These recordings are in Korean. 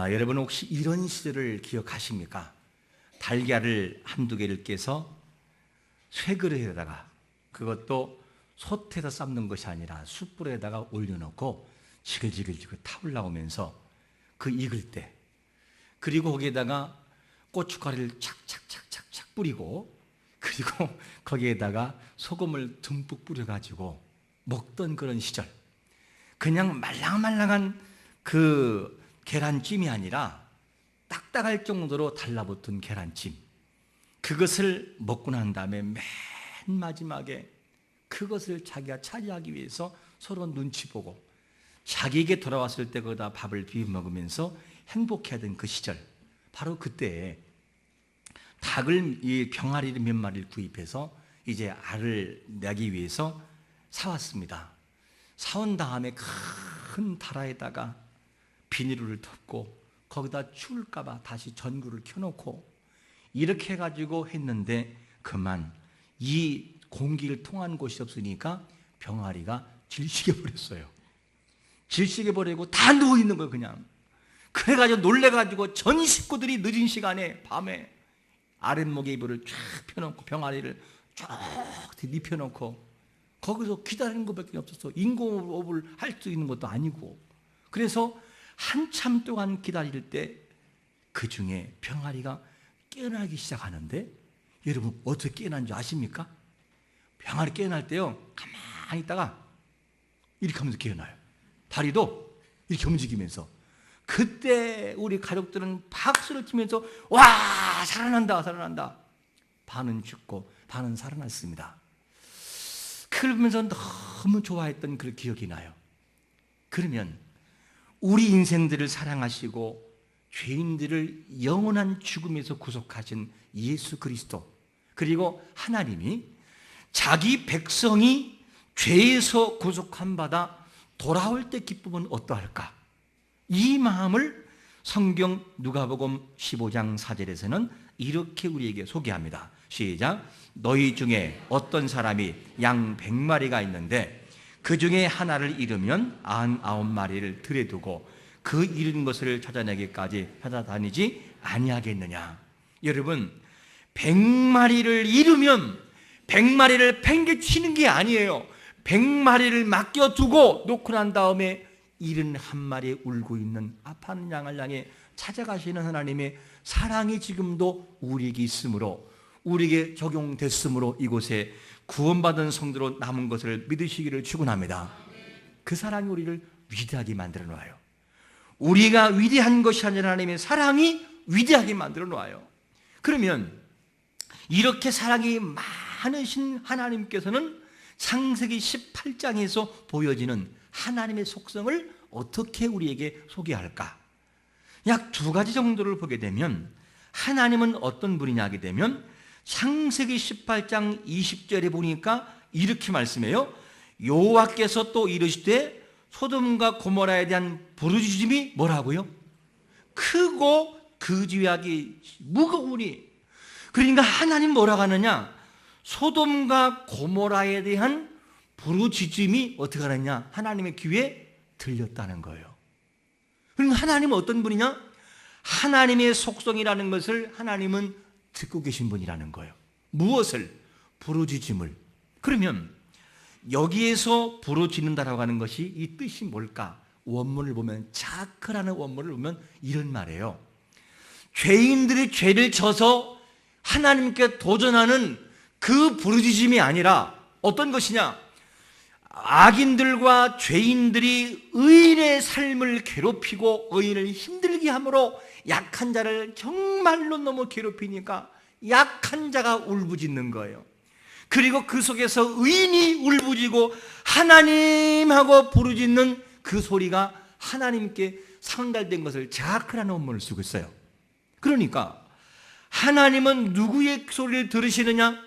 여러분 혹시 이런 시절을 기억하십니까? 달걀을 한두 개를 깨서 쇠그릇에다가, 그것도 솥에서 삶는 것이 아니라 숯불에다가 올려놓고 지글지글 타올 나오면서 그 익을 때, 그리고 거기에다가 고춧가루를 착착착착착 뿌리고, 그리고 거기에다가 소금을 듬뿍 뿌려가지고 먹던 그런 시절, 그냥 말랑말랑한 그 계란찜이 아니라 딱딱할 정도로 달라붙은 계란찜, 그것을 먹고 난 다음에 맨 마지막에 그것을 자기가 차지하기 위해서 서로 눈치 보고 자기에게 돌아왔을 때 거기다 밥을 비벼 먹으면서 행복해하던 그 시절, 바로 그때에 닭을, 이 병아리를 몇 마리를 구입해서 이제 알을 내기 위해서 사왔습니다. 사온 다음에 큰 다라에다가 비닐을 덮고 거기다 추울까봐 다시 전구를 켜놓고 이렇게 해가지고 했는데, 그만 이 공기를 통한 곳이 없으니까 병아리가 질식해 버렸어요. 질식해 버리고 다 누워있는 거예요, 그냥. 그래가지고 놀래가지고 전 식구들이 늦은 시간에 밤에 아랫목에 이불을 쫙 펴놓고 병아리를 쫙 눕혀놓고 거기서 기다리는 것밖에 없었어. 인공호흡을 할 수 있는 것도 아니고. 그래서 한참 동안 기다릴 때 그 중에 병아리가 깨어나기 시작하는데, 여러분 어떻게 깨어난 줄 아십니까? 병아리 깨어날 때요, 가만히 있다가 이렇게 하면서 깨어나요. 다리도 이렇게 움직이면서. 그때 우리 가족들은 박수를 치면서 와, 살아난다 살아난다. 반은 죽고 반은 살아났습니다. 그러면서 너무 좋아했던 그 기억이 나요. 그러면 우리 인생들을 사랑하시고 죄인들을 영원한 죽음에서 구속하신 예수 그리스도, 그리고 하나님이 자기 백성이 죄에서 구속한 바다 돌아올 때 기쁨은 어떠할까? 이 마음을 성경 누가복음 15장 4절에서는 이렇게 우리에게 소개합니다. 시작. 너희 중에 어떤 사람이 양 100마리가 있는데 그 중에 하나를 잃으면 99마리를 들에 두고 그 잃은 것을 찾아내기까지 찾아다니지 아니하겠느냐. 여러분, 100마리를 잃으면 100마리를 팽개치는 게 아니에요. 100마리를 맡겨두고 놓고 난 다음에 71마리에 울고 있는 아파하는 양을 향해 찾아가시는 하나님의 사랑이 지금도 우리에게 있으므로, 우리에게 적용됐으므로 이곳에 구원받은 성도로 남은 것을 믿으시기를 축원합니다. 그 사랑이 우리를 위대하게 만들어 놓아요. 우리가 위대한 것이 아니라 하나님의 사랑이 위대하게 만들어 놓아요. 그러면 이렇게 사랑이 많으신 하나님께서는 창세기 18장에서 보여지는 하나님의 속성을 어떻게 우리에게 소개할까? 약 2가지 정도를 보게 되면, 하나님은 어떤 분이냐 하게 되면 창세기 18장 20절에 보니까 이렇게 말씀해요. 여호와께서 또 이르시되 소돔과 고모라에 대한 부르짖음이 뭐라고요? 크고 그 죄악이 무거우니. 그러니까 하나님 뭐라고 하느냐? 소돔과 고모라에 대한 부르짖음이 어떻게 하느냐? 하나님의 귀에 들렸다는 거예요. 그럼 하나님은 어떤 분이냐? 하나님의 속성이라는 것을 하나님은 듣고 계신 분이라는 거예요. 무엇을? 부르짖음을. 그러면 여기에서 부르짖는다라고 하는 것이 이 뜻이 뭘까? 원문을 보면, 자크라는 원문을 보면 이런 말이에요. 죄인들이 죄를 져서 하나님께 도전하는 그 부르짖음이 아니라 어떤 것이냐? 악인들과 죄인들이 의인의 삶을 괴롭히고 의인을 힘들게 함으로 약한 자를 정말로 너무 괴롭히니까 약한 자가 울부짖는 거예요. 그리고 그 속에서 의인이 울부짖고 하나님하고 부르짖는 그 소리가 하나님께 상달된 것을 자크라는 원문을 쓰고 있어요. 그러니까 하나님은 누구의 소리를 들으시느냐?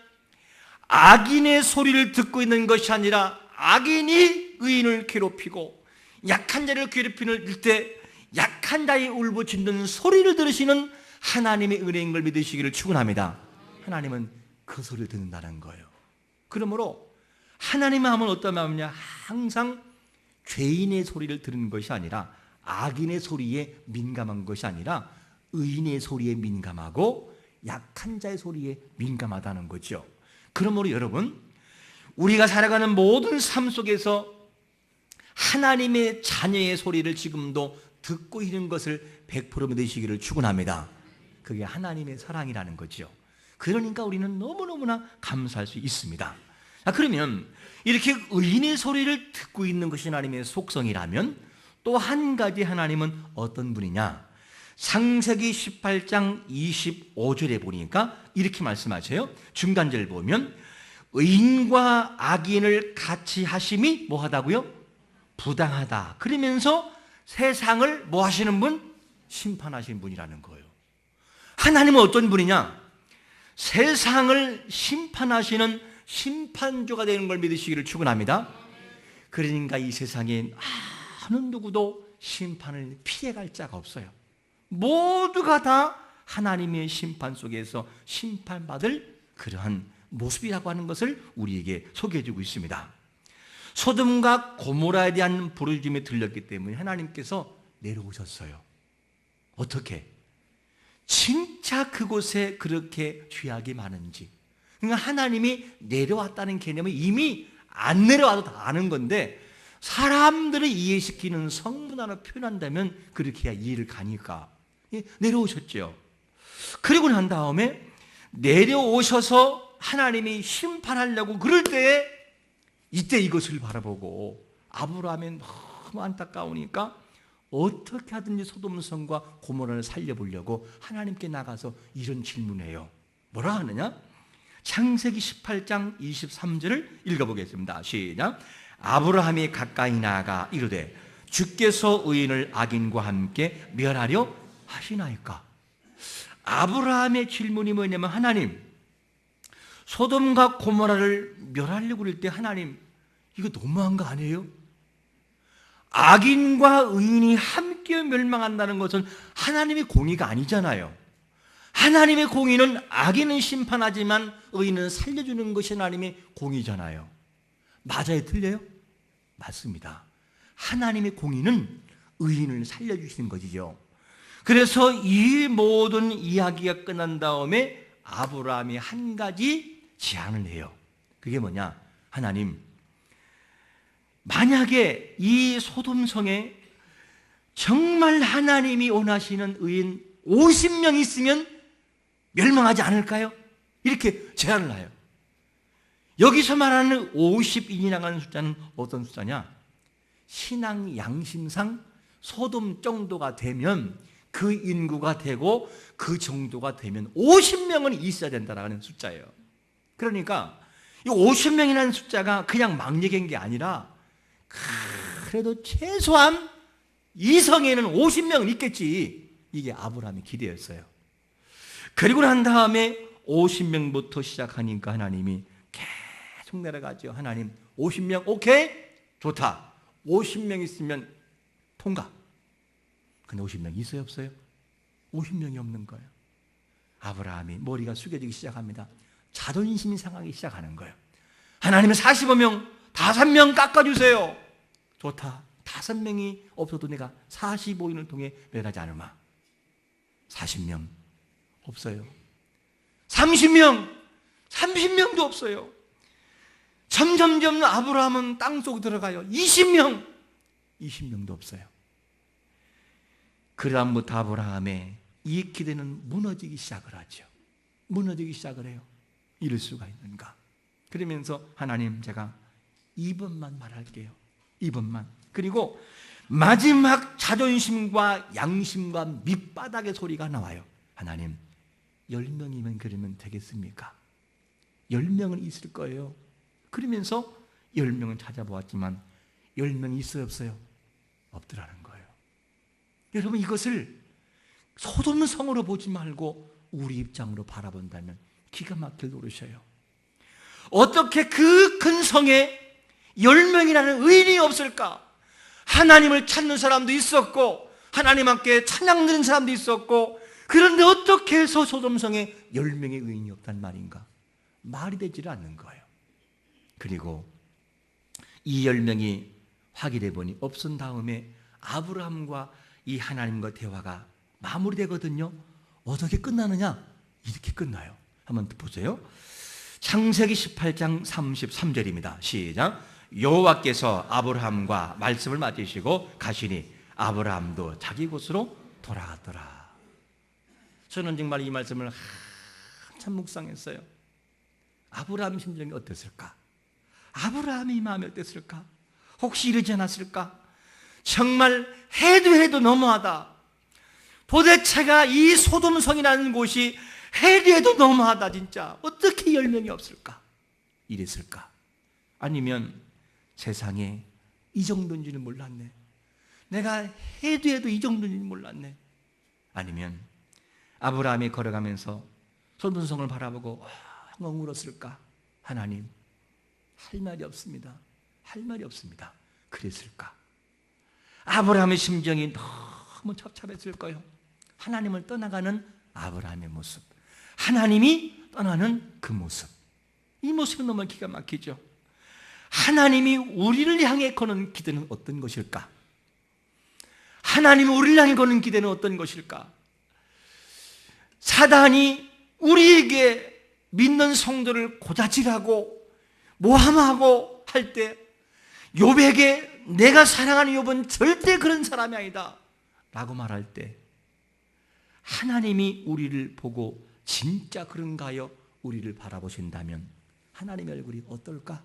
악인의 소리를 듣고 있는 것이 아니라 악인이 의인을 괴롭히고 약한 자를 괴롭히는 때 약한 자의 울부짖는 소리를 들으시는 하나님의 은혜인 걸 믿으시기를 축원합니다. 하나님은 그 소리를 듣는다는 거예요. 그러므로 하나님의 마음은 어떤 마음이냐? 항상 죄인의 소리를 들은 것이 아니라 악인의 소리에 민감한 것이 아니라 의인의 소리에 민감하고 약한 자의 소리에 민감하다는 거죠. 그러므로 여러분, 우리가 살아가는 모든 삶 속에서 하나님의 자녀의 소리를 지금도 듣고 있는 것을 100% 믿으시기를 축원합니다. 그게 하나님의 사랑이라는 거죠. 그러니까 우리는 너무너무나 감사할 수 있습니다. 그러면 이렇게 의인의 소리를 듣고 있는 것이 하나님의 속성이라면 또 한 가지 하나님은 어떤 분이냐? 창세기 18장 25절에 보니까 이렇게 말씀하세요. 중간절 보면 의인과 악인을 같이 하심이 뭐하다고요? 부당하다. 그러면서 세상을 뭐 하시는 분? 심판하시는 분이라는 거예요. 하나님은 어떤 분이냐? 세상을 심판하시는 심판주가 되는 걸 믿으시기를 축원합니다. 그러니까 이 세상에 어느 누구도 심판을 피해갈 자가 없어요. 모두가 다 하나님의 심판 속에서 심판받을 그러한 모습이라고 하는 것을 우리에게 소개해주고 있습니다. 소돔과 고모라에 대한 부르짖음이 들렸기 때문에 하나님께서 내려오셨어요. 어떻게? 진짜 그곳에 그렇게 죄악이 많은지. 그러니까 하나님이 내려왔다는 개념은 이미 안 내려와도 다 아는 건데 사람들을 이해시키는 성문화로 표현한다면 그렇게 해야 이해를 가니까 내려오셨죠. 그리고 난 다음에 내려오셔서 하나님이 심판하려고 그럴 때에 이때 이것을 바라보고 아브라함이 너무 안타까우니까 어떻게 하든지 소돔성과 고모라를 살려보려고 하나님께 나가서 이런 질문해요. 뭐라 하느냐? 창세기 18장 23절을 읽어보겠습니다. 시작. 아브라함이 가까이 나아가 이르되 주께서 의인을 악인과 함께 멸하려 하시나이까? 아브라함의 질문이 뭐냐면 하나님, 소돔과 고모라를 멸하려고 그럴 때 하나님, 이거 너무한 거 아니에요? 악인과 의인이 함께 멸망한다는 것은 하나님의 공의가 아니잖아요. 하나님의 공의는 악인은 심판하지만 의인은 살려주는 것이 하나님의 공의잖아요. 맞아요? 틀려요? 맞습니다. 하나님의 공의는 의인을 살려주시는 것이죠. 그래서 이 모든 이야기가 끝난 다음에 아브라함이 한 가지 제안을 해요. 그게 뭐냐? 하나님, 만약에 이 소돔성에 정말 하나님이 원하시는 의인 50명 있으면 멸망하지 않을까요? 이렇게 제안을 해요. 여기서 말하는 50인이라는 하는 숫자는 어떤 숫자냐? 신앙 양심상 소돔 정도가 되면 그 인구가 되고 그 정도가 되면 50명은 있어야 된다는 숫자예요. 그러니까 이 50명이라는 숫자가 그냥 막 얘기한 게 아니라 그래도 최소한 이성에는 50명은 있겠지. 이게 아브라함의 기대였어요. 그리고 난 다음에 50명부터 시작하니까 하나님이 계속 내려가죠. 하나님 50명 오케이? 좋다. 50명 있으면 통과. 근데 50명 있어요 없어요? 50명이 없는 거예요. 아브라함이 머리가 숙여지기 시작합니다. 자존심이 상하기 시작하는 거예요. 하나님은 45명 5명 깎아주세요. 좋다. 5명이 없어도 내가 45인을 통해 멸하지 않으마. 40명 없어요. 30명도 없어요. 점점점 아브라함은 땅속 들어가요. 20명도 없어요. 그다음부터 아브라함의 이 기대는 무너지기 시작을 하죠. 무너지기 시작을 해요. 이럴 수가 있는가? 그러면서 하나님, 제가 2번만 말할게요. 2번만. 그리고 마지막 자존심과 양심과 밑바닥의 소리가 나와요. 하나님, 10명이면 그러면 되겠습니까? 10명은 있을 거예요. 그러면서 10명은 찾아보았지만 10명이 있어요 없어요? 없더라는 거예요. 여러분, 이것을 소돔성으로 보지 말고 우리 입장으로 바라본다면 기가 막힐 노릇이에요. 어떻게 그 큰 성에 10명이라는 의인이 없을까? 하나님을 찾는 사람도 있었고 하나님 함께 찬양 드리는 사람도 있었고, 그런데 어떻게 해서 소돔성에 10명의 의인이 없단 말인가? 말이 되지를 않는 거예요. 그리고 이 10명이 확인해 보니 없은 다음에 아브라함과 이 하나님과 대화가 마무리되거든요. 어떻게 끝나느냐? 이렇게 끝나요. 한번 보세요. 창세기 18장 33절입니다. 시작. 여호와께서 아브라함과 말씀을 맡으시고 가시니 아브라함도 자기 곳으로 돌아갔더라. 저는 정말 이 말씀을 한참 묵상했어요. 아브라함 심정이 어땠을까? 아브라함의 마음이 어땠을까? 혹시 이러지 않았을까? 정말 해도 너무하다. 도대체가 이 소돔성이라는 곳이 해도 너무하다. 진짜 어떻게 10명이 없을까? 이랬을까? 아니면 세상에 이 정도인 줄은 몰랐네. 내가 해도 이 정도인 줄 몰랐네. 아니면 아브라함이 걸어가면서 소돔성을 바라보고 한번 울었을까? 하나님, 할 말이 없습니다. 할 말이 없습니다. 그랬을까? 아브라함의 심정이 너무 착잡했을 거예요. 하나님을 떠나가는 아브라함의 모습, 하나님이 떠나는 그 모습, 이 모습은 너무 기가 막히죠. 하나님이 우리를 향해 거는 기대는 어떤 것일까? 하나님이 우리를 향해 거는 기대는 어떤 것일까? 사단이 우리에게 믿는 성도를 고자질하고 모함하고 할 때 욥에게 내가 사랑하는 욥은 절대 그런 사람이 아니다 라고 말할 때 하나님이 우리를 보고 진짜 그런가요? 우리를 바라보신다면 하나님의 얼굴이 어떨까?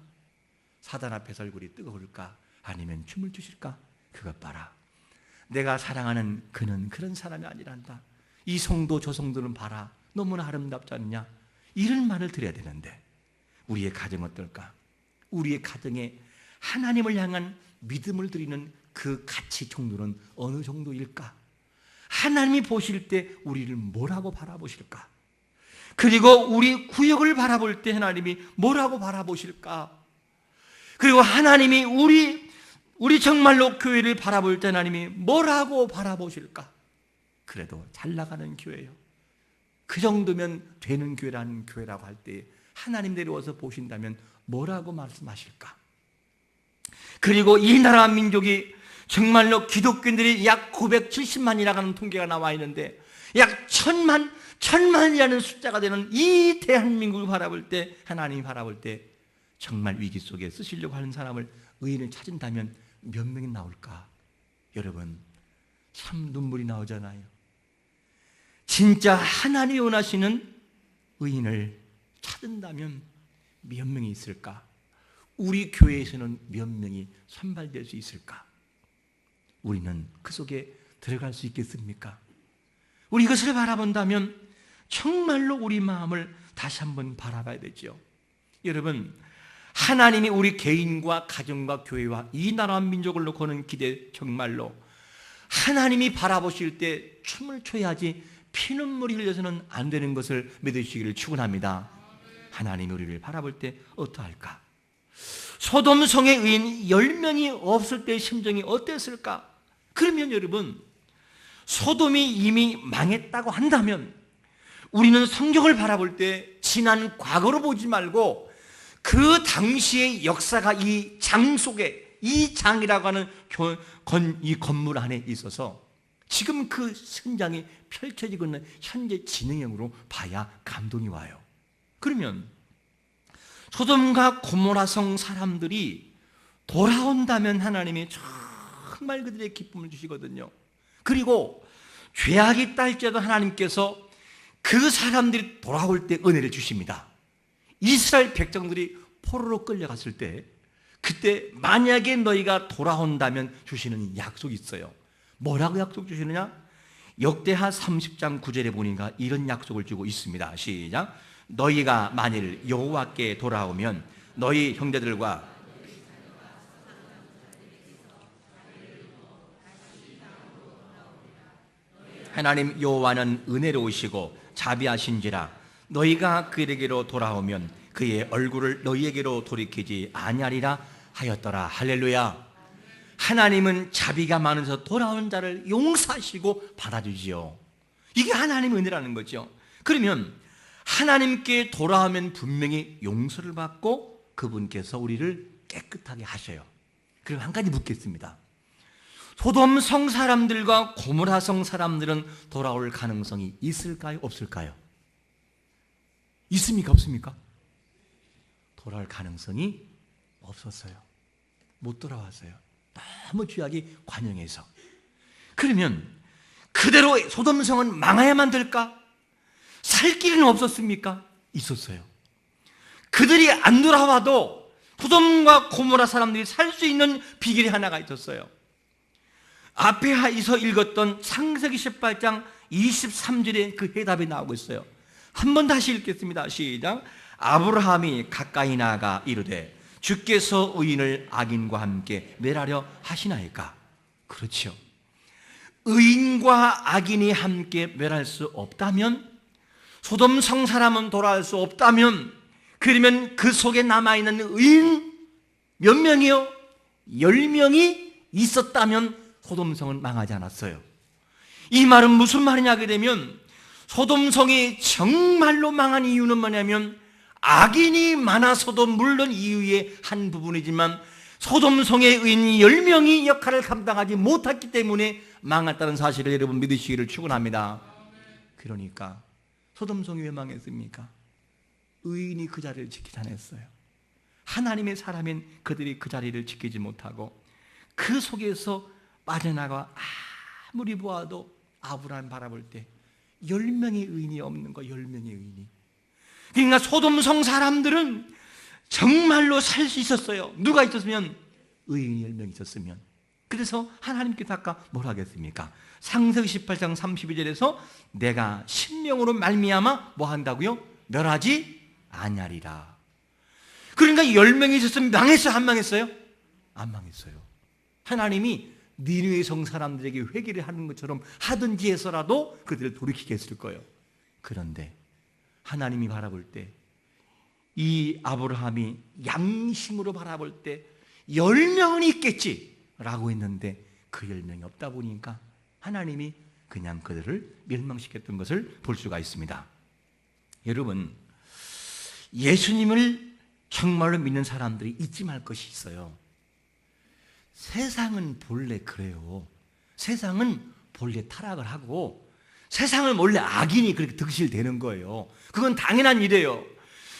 사단 앞에서 얼굴이 뜨거울까? 아니면 춤을 추실까? 그것 봐라, 내가 사랑하는 그는 그런 사람이 아니란다. 이 성도 저 성도는 봐라, 너무나 아름답지 않냐? 이런 말을 드려야 되는데 우리의 가정 어떨까? 우리의 가정에 하나님을 향한 믿음을 드리는 그 가치 정도는 어느 정도일까? 하나님이 보실 때 우리를 뭐라고 바라보실까? 그리고 우리 구역을 바라볼 때 하나님이 뭐라고 바라보실까? 그리고 하나님이 우리 정말로 교회를 바라볼 때 하나님이 뭐라고 바라보실까? 그래도 잘 나가는 교회요, 그 정도면 되는 교회라는 교회라고 할 때 하나님 내려와서 보신다면 뭐라고 말씀하실까? 그리고 이 나라 민족이 정말로 기독교인들이 약 970만이라고 하는 통계가 나와 있는데 약 1000만이라는 숫자가 되는 이 대한민국을 바라볼 때, 하나님이 바라볼 때 정말 위기 속에 쓰시려고 하는 사람을, 의인을 찾은다면 몇 명이 나올까? 여러분, 참 눈물이 나오잖아요. 진짜 하나님이 원하시는 의인을 찾는다면 몇 명이 있을까? 우리 교회에서는 몇 명이 선발될 수 있을까? 우리는 그 속에 들어갈 수 있겠습니까? 우리 이것을 바라본다면 정말로 우리 마음을 다시 한번 바라봐야 되죠. 여러분, 하나님이 우리 개인과 가정과 교회와 이 나라 민족을 놓고는 기대, 정말로 하나님이 바라보실 때 춤을 춰야지 피눈물이 흘려서는 안 되는 것을 믿으시기를 축원합니다. 하나님이 우리를 바라볼 때 어떠할까? 소돔성의 의인 10명이 없을 때의 심정이 어땠을까? 그러면 여러분, 소돔이 이미 망했다고 한다면 우리는 성경을 바라볼 때 지난 과거로 보지 말고 그 당시의 역사가 이 장 속에, 이 장이라고 하는 이 건물 안에 있어서 지금 그 현장이 펼쳐지고 있는 현재 진행형으로 봐야 감동이 와요. 그러면 소돔과 고모라성 사람들이 돌아온다면 하나님이 정말 그들의 기쁨을 주시거든요. 그리고 죄악이 딸지라도 하나님께서 그 사람들이 돌아올 때 은혜를 주십니다. 이스라엘 백성들이 포로로 끌려갔을 때, 그때 만약에 너희가 돌아온다면 주시는 약속이 있어요. 뭐라고 약속 주시느냐? 역대하 30장 9절에 보니까 이런 약속을 주고 있습니다. 시작. 너희가 만일 여호와께 돌아오면 너희 형제들과 하나님 여호와는 은혜로우시고 자비하신지라 너희가 그에게로 돌아오면 그의 얼굴을 너희에게로 돌이키지 아니하리라 하였더라. 할렐루야. 하나님은 자비가 많아서 돌아온 자를 용서하시고 받아주지요. 이게 하나님의 은혜라는 거죠. 그러면 하나님께 돌아오면 분명히 용서를 받고 그분께서 우리를 깨끗하게 하셔요. 그럼 한 가지 묻겠습니다. 소돔성 사람들과 고모라성 사람들은 돌아올 가능성이 있을까요? 없을까요? 있습니까? 없습니까? 돌아올 가능성이 없었어요. 못 돌아왔어요. 너무 죄악이 관영해서. 그러면 그대로 소돔성은 망해야만 될까? 살 길은 없었습니까? 있었어요. 그들이 안 돌아와도 소돔과 고모라 사람들이 살 수 있는 비결이 하나가 있었어요. 앞에서 읽었던 창세기 18장 23절에 그 해답이 나오고 있어요. 한 번 다시 읽겠습니다. 시작. 아브라함이 가까이 나아가 이르되 주께서 의인을 악인과 함께 멸하려 하시나이까? 그렇죠. 의인과 악인이 함께 멸할 수 없다면, 소돔성 사람은 돌아갈 수 없다면, 그러면 그 속에 남아있는 의인 몇 명이요? 10명이 있었다면 소돔성은 망하지 않았어요. 이 말은 무슨 말이냐 하게 되면, 소돔성이 정말로 망한 이유는 뭐냐면 악인이 많아서도 물론 이유의 한 부분이지만 소돔성의 의인 10명이 역할을 감당하지 못했기 때문에 망했다는 사실을 여러분 믿으시기를 축원합니다. 그러니까 소돔성이 왜 망했습니까? 의인이 그 자리를 지키지 않았어요. 하나님의 사람인 그들이 그 자리를 지키지 못하고 그 속에서 빠져나가 아무리 보아도 아브라함 바라볼 때 10명의 의인이 없는 거, 10명의 의인이. 그러니까 소돔성 사람들은 정말로 살 수 있었어요. 누가 있었으면? 의인이 10명 있었으면. 그래서 하나님께서 아까 뭐라 하겠습니까? 창세기 18장 32절에서 내가 신명으로 말미암아 뭐 한다고요? 멸하지 아니하리라. 그러니까 10명이 있었으면 망했어요? 안 망했어요? 안 망했어요. 하나님이 니느웨 성 사람들에게 회개를 하는 것처럼 하든지 해서라도 그들을 돌이키게 했을 거예요. 그런데 하나님이 바라볼 때, 이 아브라함이 양심으로 바라볼 때 10명은 있겠지 라고 했는데 그 10명이 없다 보니까 하나님이 그냥 그들을 멸망시켰던 것을 볼 수가 있습니다. 여러분, 예수님을 정말로 믿는 사람들이 잊지 말 것이 있어요. 세상은 본래 그래요. 세상은 본래 타락을 하고 세상을 원래 악인이 그렇게 득실되는 거예요. 그건 당연한 일이에요.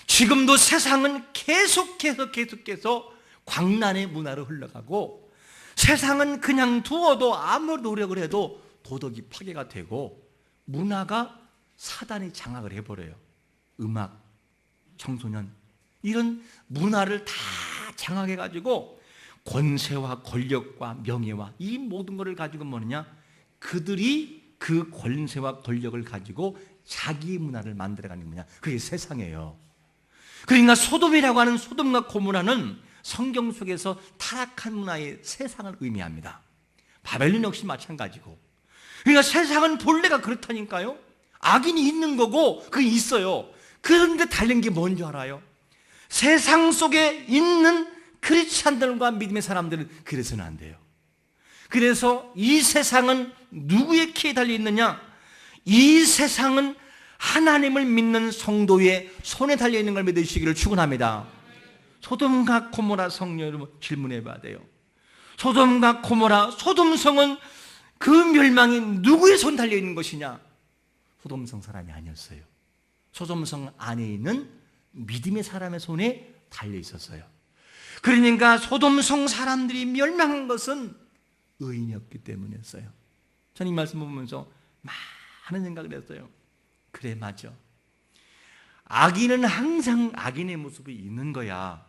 지금도 세상은 계속해서 광란의 문화로 흘러가고 세상은 그냥 두어도 아무 노력을 해도 도덕이 파괴가 되고 문화가 사단이 장악을 해버려요. 음악, 청소년 이런 문화를 다 장악해가지고 권세와 권력과 명예와 이 모든 것을 가지고 뭐냐? 그들이 그 권세와 권력을 가지고 자기 문화를 만들어가는 거냐? 그게 세상이에요. 그러니까 소돔이라고 하는 소돔과 고모라는 성경 속에서 타락한 문화의 세상을 의미합니다. 바벨론 역시 마찬가지고. 그러니까 세상은 본래가 그렇다니까요. 악인이 있는 거고 그게 있어요. 그런데 다른 게 뭔지 알아요? 세상 속에 있는 크리스찬들과 믿음의 사람들은 그래서는 안 돼요. 그래서 이 세상은 누구의 키에 달려있느냐? 이 세상은 하나님을 믿는 성도의 손에 달려있는 걸 믿으시기를 축원합니다. 소돔과 고모라 성 여러분 질문해 봐야 돼요. 소돔과 고모라, 소돔성은 그 멸망이 누구의 손에 달려있는 것이냐? 소돔성 사람이 아니었어요. 소돔성 안에 있는 믿음의 사람의 손에 달려있었어요. 그러니까 소돔성 사람들이 멸망한 것은 의인이었기 때문이었어요. 저는 이 말씀 보면서 많은 생각을 했어요. 그래, 맞아. 악인은 항상 악인의 모습이 있는 거야.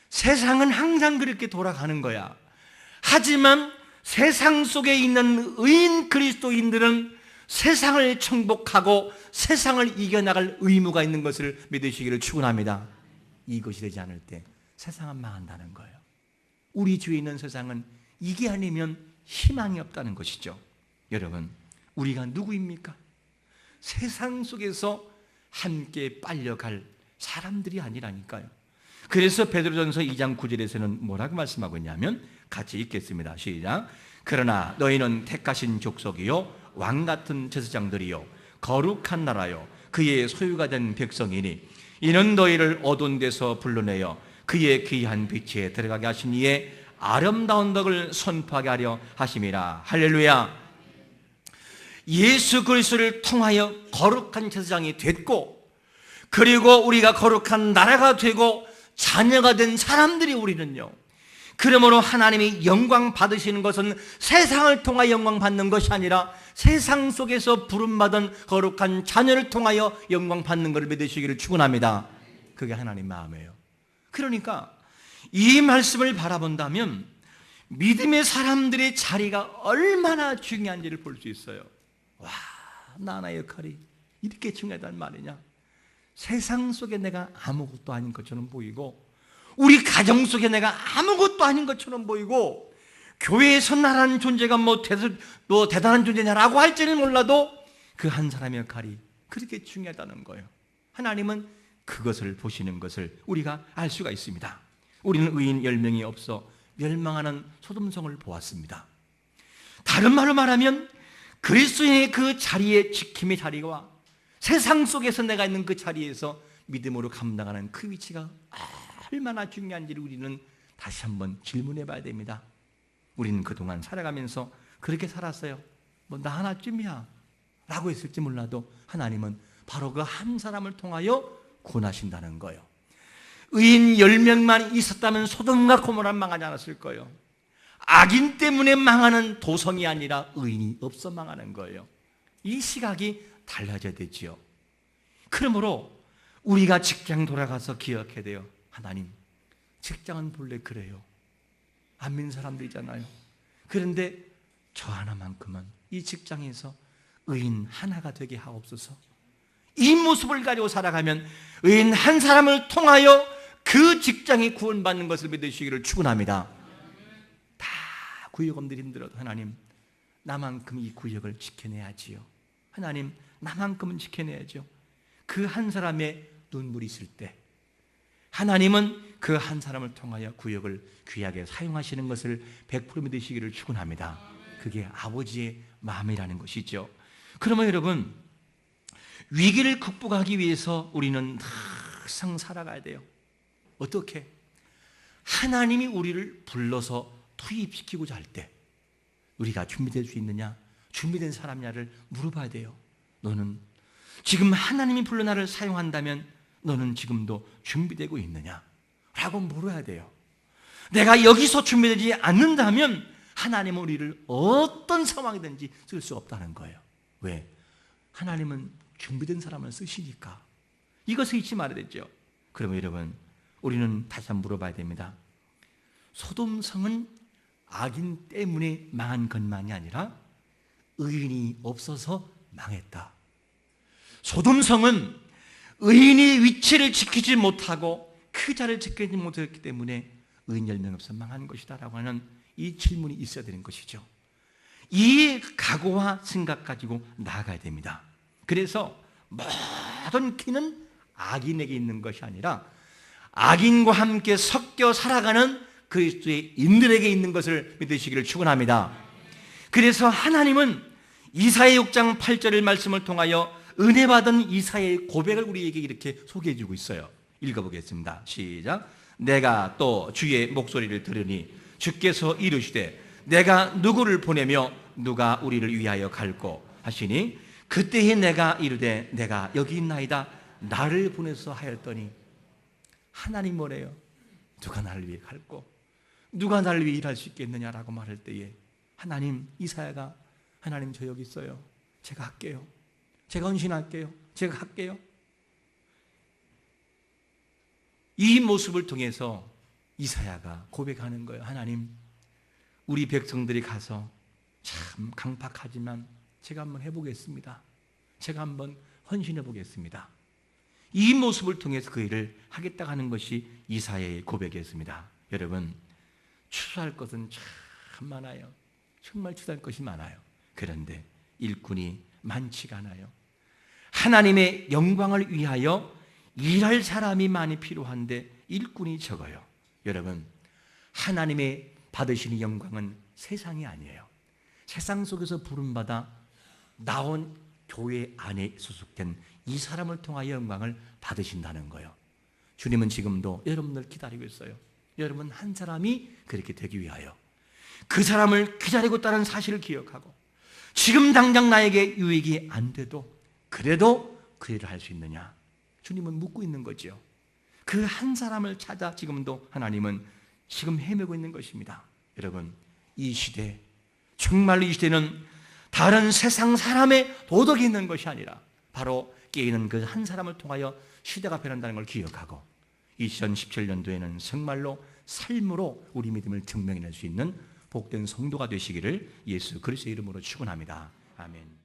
세상은 항상 그렇게 돌아가는 거야. 하지만 세상 속에 있는 의인 그리스도인들은 세상을 정복하고 세상을 이겨나갈 의무가 있는 것을 믿으시기를 축원합니다. 이것이 되지 않을 때 세상은 망한다는 거예요. 우리 주위에 있는 세상은 이게 아니면 희망이 없다는 것이죠. 여러분, 우리가 누구입니까? 세상 속에서 함께 빨려갈 사람들이 아니라니까요. 그래서 베드로전서 2장 9절에서는 뭐라고 말씀하고 있냐면 같이 읽겠습니다. 시작. 그러나 너희는 택하신 족속이요 왕같은 제사장들이요 거룩한 나라요 그의 소유가 된 백성이니 이는 너희를 어두운 데서 불러내어 그의 귀한 빛에 들어가게 하신 이에 아름다운 덕을 선포하게 하려 하심이라. 할렐루야. 예수 그리스도를 통하여 거룩한 제사장이 됐고, 그리고 우리가 거룩한 나라가 되고 자녀가 된 사람들이 우리는요, 그러므로 하나님이 영광 받으시는 것은 세상을 통하여 영광 받는 것이 아니라 세상 속에서 부름받은 거룩한 자녀를 통하여 영광 받는 것을 믿으시기를 축원합니다. 그게 하나님 마음이에요. 그러니까 이 말씀을 바라본다면 믿음의 사람들의 자리가 얼마나 중요한지를 볼 수 있어요. 와, 나의 역할이 이렇게 중요하단 말이냐. 세상 속에 내가 아무것도 아닌 것처럼 보이고, 우리 가정 속에 내가 아무것도 아닌 것처럼 보이고, 교회에서 나라는 존재가 뭐 대단한 존재냐라고 할지는 몰라도 그 한 사람의 역할이 그렇게 중요하다는 거예요. 하나님은 그것을 보시는 것을 우리가 알 수가 있습니다. 우리는 의인 10명이 없어 멸망하는 소돔성을 보았습니다. 다른 말로 말하면 그리스도인의 그 자리의 지킴의 자리와 세상 속에서 내가 있는 그 자리에서 믿음으로 감당하는 그 위치가 얼마나 중요한지를 우리는 다시 한번 질문해 봐야 됩니다. 우리는 그동안 살아가면서 그렇게 살았어요. 뭐 나 하나쯤이야 라고 했을지 몰라도 하나님은 바로 그 한 사람을 통하여 구원하신다는 거예요. 의인 10명만 있었다면 소돔과 고모라 망하지 않았을 거예요. 악인 때문에 망하는 도성이 아니라 의인이 없어 망하는 거예요. 이 시각이 달라져야 되지요. 그러므로 우리가 직장 돌아가서 기억해야 돼요. 하나님, 직장은 본래 그래요. 안 믿는 사람들이잖아요. 그런데 저 하나만큼은 이 직장에서 의인 하나가 되게 하옵소서. 이 모습을 가지고 살아가면 의인 한 사람을 통하여 그 직장이 구원받는 것을 믿으시기를 축원합니다. 다 구역원들이 힘들어도 하나님, 나만큼 이 구역을 지켜내야지요. 하나님, 나만큼은 지켜내야죠. 그 한 사람의 눈물이 있을 때 하나님은 그 한 사람을 통하여 구역을 귀하게 사용하시는 것을 100% 믿으시기를 축원합니다. 그게 아버지의 마음이라는 것이죠. 그러면 여러분, 위기를 극복하기 위해서 우리는 항상 살아가야 돼요. 어떻게? 하나님이 우리를 불러서 투입시키고자 할 때 우리가 준비될 수 있느냐, 준비된 사람이냐를 물어봐야 돼요. 너는 지금 하나님이 불러 나를 사용한다면 너는 지금도 준비되고 있느냐? 라고 물어야 돼요. 내가 여기서 준비되지 않는다면 하나님은 우리를 어떤 상황이든지 쓸 수 없다는 거예요. 왜? 하나님은 준비된 사람을 쓰시니까. 이것을 잊지 말아야 되죠. 그러면 여러분, 우리는 다시 한번 물어봐야 됩니다. 소돔성은 악인 때문에 망한 것만이 아니라 의인이 없어서 망했다. 소돔성은 의인이 위치를 지키지 못하고 그 자리를 지키지 못했기 때문에 의인 10명 없어 망한 것이다 라고 하는 이 질문이 있어야 되는 것이죠. 이 각오와 생각 가지고 나아가야 됩니다. 그래서 모든 키는 악인에게 있는 것이 아니라 악인과 함께 섞여 살아가는 그리스도의 인들에게 있는 것을 믿으시기를 축원합니다. 그래서 하나님은 이사야 6장 8절의 말씀을 통하여 은혜 받은 이사야의 고백을 우리에게 이렇게 소개해 주고 있어요. 읽어보겠습니다. 시작. 내가 또 주의 목소리를 들으니 주께서 이르시되 내가 누구를 보내며 누가 우리를 위하여 갈꼬 하시니 그때에 내가 이르되 내가 여기 있나이다 나를 보내서 하였더니. 하나님 뭐래요? 누가 나를 위해 갈꼬, 누가 나를 위해 일할 수 있겠느냐라고 말할 때에 하나님, 이사야가 하나님 저 여기 있어요. 제가 할게요. 제가 헌신할게요. 제가 할게요. 이 모습을 통해서 이사야가 고백하는 거예요. 하나님, 우리 백성들이 가서 참 강팍하지만 제가 한번 해보겠습니다. 제가 한번 헌신해 보겠습니다. 이 모습을 통해서 그 일을 하겠다고 하는 것이 이사야의 고백이었습니다. 여러분, 추수할 것은 참 많아요. 정말 추수할 것이 많아요. 그런데 일꾼이 많지가 않아요. 하나님의 영광을 위하여 일할 사람이 많이 필요한데 일꾼이 적어요. 여러분, 하나님의 받으시는 영광은 세상이 아니에요. 세상 속에서 부름받아 나온 교회 안에 소속된 이 사람을 통하여 영광을 받으신다는 거예요. 주님은 지금도 여러분들 기다리고 있어요. 여러분, 한 사람이 그렇게 되기 위하여 그 사람을 기다리고 있다는 사실을 기억하고 지금 당장 나에게 유익이 안 돼도 그래도 그 일을 할 수 있느냐? 주님은 묻고 있는 거죠. 그 한 사람을 찾아 지금도 하나님은 지금 헤매고 있는 것입니다. 여러분, 이 시대, 정말로 이 시대는 다른 세상 사람의 도덕이 있는 것이 아니라 바로 깨어있는 그 한 사람을 통하여 시대가 변한다는 걸 기억하고 2017년도에는 정말로 삶으로 우리 믿음을 증명해낼 수 있는 복된 성도가 되시기를 예수 그리스도의 이름으로 축원합니다. 아멘.